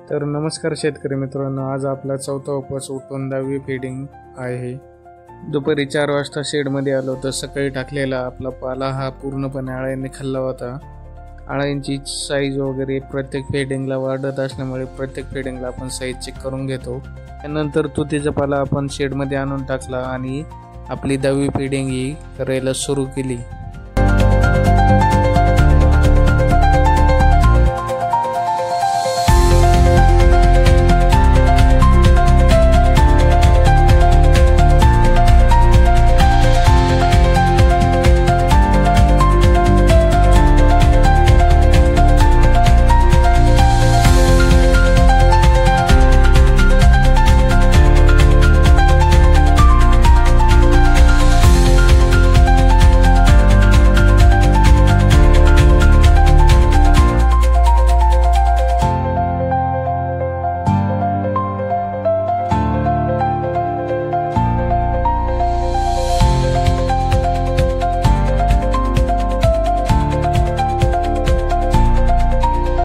तर नमस्कार शेतकरी मित्रांनो, आज आपला चौथा उपवास उठून 10वी फीडिंग आहे। दुपारी 4 वाजता शेडमध्ये आलो तर सकाळी टाकलेला आपला पाला हा पूर्णपणे अळ्यांनी खाल्ला होता। अळ्यांची साईज वगैरे प्रत्येक फीडिंगला वाढत असल्यामुळे प्रत्येक फीडिंगला आपण साईज चेक करून घेतो। त्यानंतर तुतीचा पाला आपण शेडमध्ये आणून टाकला आणि आपली 10वी फीडिंग ही करायला सुरू केली।